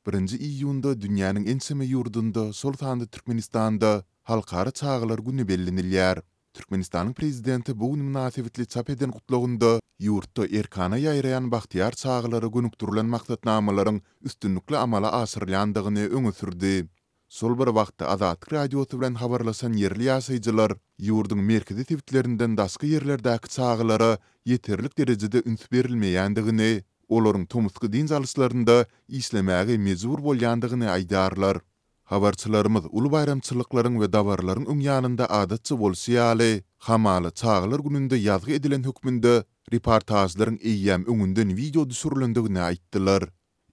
1 iyunda dünýäniň enseme ýurdunda, Sultanda Türkmenistanda halkara çağılar günü bellenilýär. Türkmenistanyň prezidenti bu gün münasibetli çap eden gutlugynda ýurtda erkana ýaýrayan Bahtiýar çağılary gönükdirilen maksatnamalaryň üstünlikli amala aşyrylýandygyny öňe sürdi. Sol bir wagtda Azatlyk radiosu bilen habarlaşan yerli ýaşaýjylar ýurduň merkezi tewitlerinden daşky ýerlerdäki çağılara ýeterlik derejede üns berilmeýändigini, olaryň tomusky din zalyslarynda işlemäge mejbur bolýandygyny aýdarlar. Habarçylarymyz uly bayramçylyklaryň we dawarlaryň öňýanynda adatçy bolsa ýaly, hamaly çağılar gününde ýazgy edilen hökmünde reportajlaryň eýýäm öňünden video düşürilendigini aýtdylar.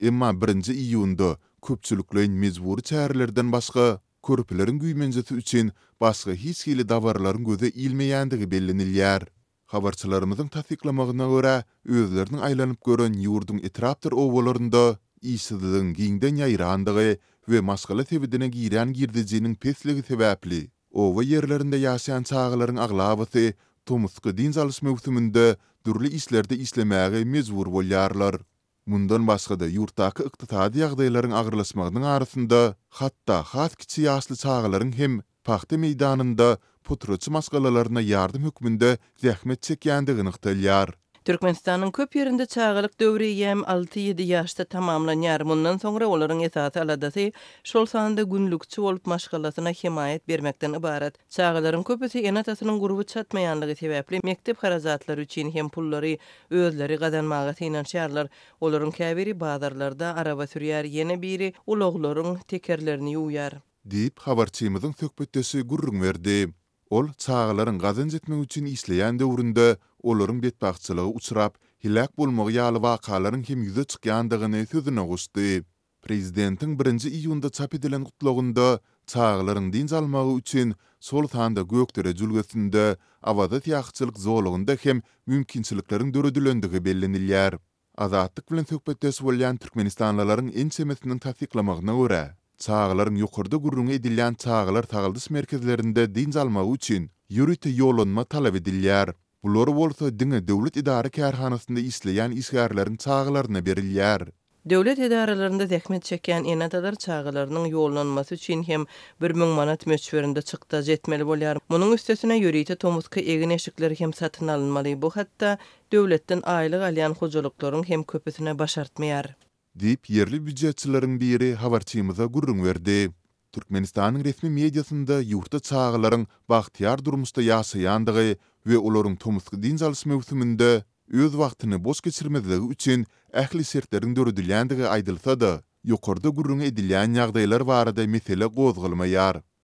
Emma 1 iyunda köpçüliklerin mezburi çäherlerden başga körpülerin güýmenjesi üçin başga hiç hili dawarlaryň göze ilmeýändigi bellenilýär. Habarçylarymyzyň tasdiklamagyna görä, özleriniň aýlanyp gören ýurduň etrapdyr owalarynda işsizligiň giňden ýaýrandygy we maskala sebedine giýren girdijiniň pesligi sebäpli owa ýerlerinde ýaşaýan çağılaryň aglabysy tomusky din zalys mewsüminde dürli işlerde islemäge mezbur bolýarlar. Mundan başga-da ýurtdaky ykdysady ýagdaýlaryň agyrlaşmagynyň arasynda hatda has kiçi ýaşly çağılaryň hem paxta meýdanynda putraçy maskalalarına ýardym hökmünde zähmet çekýändigini ykdylýar. Türkmenistanyň köp ýerinde çağılık döwri ýem 6-7 ýaşda tamamlanýar. Mundan soňra olaryň esasy aladasy şol sanda günlükçi bolup maşgalasyna himayet bermekden ibaret. Çağılaryň köpüsi enatasynyň guruby çatmaýanlygy sebäpli mektep harajatlary üçin hem pullary özleri gazanmaga synanýarlar. Olaryň käbiri bazarlarda araba sürýär, ýene biri ulaglaryň tekerlerini ýuwýar. Diýip habarçymyzyň söhbetdesi gurrun berdi. Ol çağılaryň gazanç etmek üçin işleýän döwründe olaryň betbaxçylygy uçurap, hilak bolmagy ýaly wakalaryň hem ýüze çykýandygyny sözüne guşdy. Prezidentiň 1 iyunda çap edilen gutlugynda çağılaryň din almagy üçin Sultanda Gökdere jülgesinde awazat ýagçylyk zolugynda hem mümkinçilikleriň döredilendigi bellenilýär. Azatlyk bilen söhbetdesi bolýan türkmenistanlylaryň ensemesiniň tasdiklamagyna görä, çağılaryň ýokurda gurrun edilýän çağılar tagyldys merkezlerinde din almagy üçin ýürüte ýolanma talap edilýär. Bular bolsa dine döwlet idara kärhanasynda işleýän işgärleriň çağılaryna berilýär. Döwlet edaralarynda zähmet çekýän enatalar çağılarynyň ýollanmasy üçin hem 1000 manat möçberinde çykda jetmeli bolýar. Munyň üstesine ýörite tomuska egin eşikleri hem satyn alınmaly. Bu hatda döwletden aýlyk alýan hojalyklaryň hem köpüsine başartmaýar. Diýip yerli büdjetçileriň biri habarçymyza gurrun berdi. Türkmenistanyň resmi mediasynda ýurtda çağılaryň bahtiýar durmuşda ýaşaýandygy we olaryň tomusky din zalys mewsüminde öz wagtyny boş geçirmezligi üçin ähli sertleriň döredilýändigi aýdylsa-da, ýokurda gurrun edilýän ýagdaýlar barada mesele gozgalmaýar.